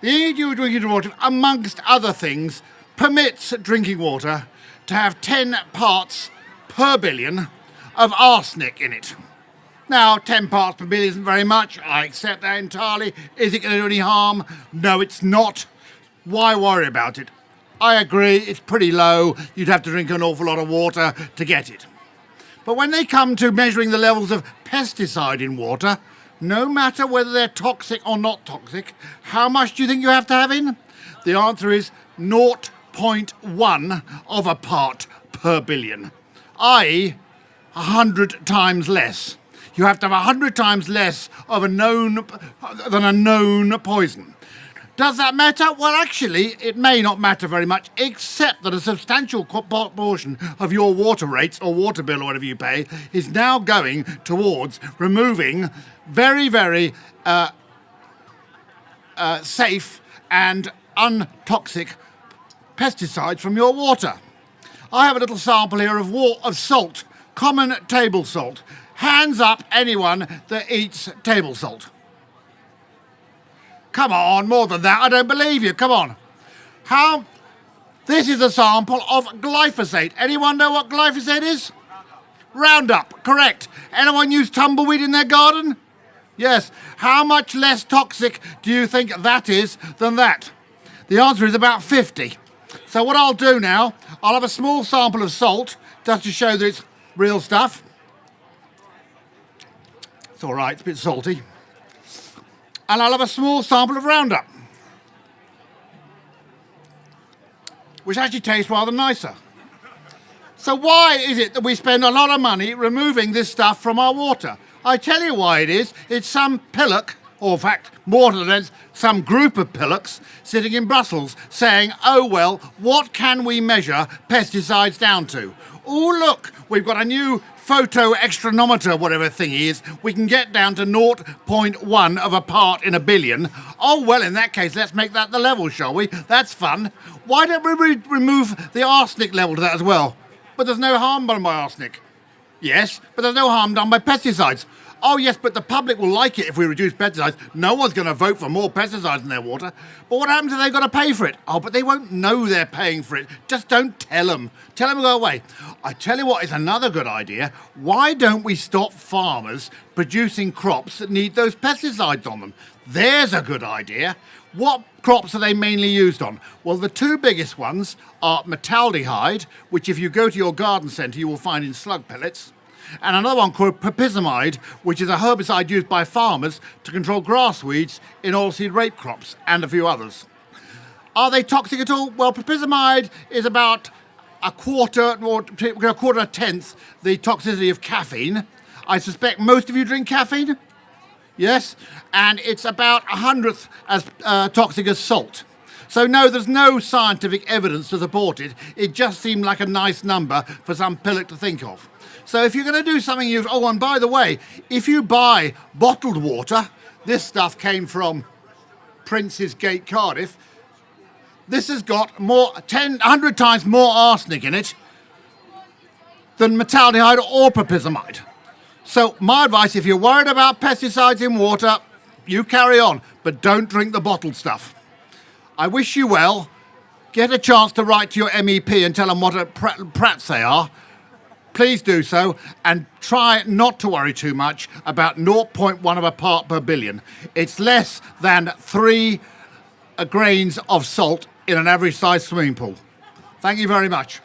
The EU Drinking Water, amongst other things, permits drinking water to have 10 parts per billion of arsenic in it. Now, 10 parts per billion isn't very much. I accept that entirely. Is it going to do any harm? No, it's not. Why worry about it? I agree, it's pretty low. You'd have to drink an awful lot of water to get it. But when they come to measuring the levels of pesticide in water, no matter whether they're toxic or not toxic, how much do you think you have to have in? The answer is 0.1 of a part per billion, i.e. 100 times less. You have to have 100 times less of a known poison. Does that matter? Well, actually, it may not matter very much, except that a substantial portion of your water rates or water bill or whatever you pay is now going towards removing very, very safe and untoxic pesticides from your water. I have a little sample here of salt, common table salt. Hands up anyone that eats table salt. Come on, more than that, I don't believe you, come on. This is a sample of glyphosate. Anyone know what glyphosate is? Roundup, correct. Anyone use tumbleweed in their garden? Yes. How much less toxic do you think that is than that? The answer is about 50. So what I'll do now, I'll have a small sample of salt, just to show that it's real stuff. It's all right, it's a bit salty. And I'll have a small sample of Roundup, which actually tastes rather nicer. So why is it that we spend a lot of money removing this stuff from our water? I tell you why it is. It's some pillock, or in fact, more than that, some group of pillocks sitting in Brussels saying, oh well, what can we measure pesticides down to? Oh look, we've got a new photo extranometer, whatever thing is. We can get down to 0.1 of a part in a billion. Oh well, in that case, let's make that the level, shall we? That's fun. Why don't we remove the arsenic level to that as well? But there's no harm done by arsenic. Yes, but there's no harm done by pesticides. Oh yes, but the public will like it if we reduce pesticides. No one's going to vote for more pesticides in their water. But what happens if they've got to pay for it? Oh, but they won't know they're paying for it. Just don't tell them. Tell them to go away. I tell you what is another good idea. Why don't we stop farmers producing crops that need those pesticides on them? There's a good idea. What crops are they mainly used on? Well, the two biggest ones are metaldehyde, which if you go to your garden centre you will find in slug pellets, and another one called propizamide, which is a herbicide used by farmers to control grass weeds in oilseed rape crops, and a few others. Are they toxic at all? Well, propizamide is about a tenth the toxicity of caffeine. I suspect most of you drink caffeine? Yes? And it's about 100th as toxic as salt. So no, there's no scientific evidence to support it. It just seemed like a nice number for some pillock to think of. So if you're going to do something, oh, and by the way, if you buy bottled water, this stuff came from Prince's Gate, Cardiff, this has got 100 times more arsenic in it than metaldehyde or propizamide. So my advice, if you're worried about pesticides in water, you carry on, but don't drink the bottled stuff. I wish you well. Get a chance to write to your MEP and tell them what prats they are. Please do so, and try not to worry too much about 0.1 of a part per billion. It's less than 3 grains of salt in an average sized swimming pool. Thank you very much.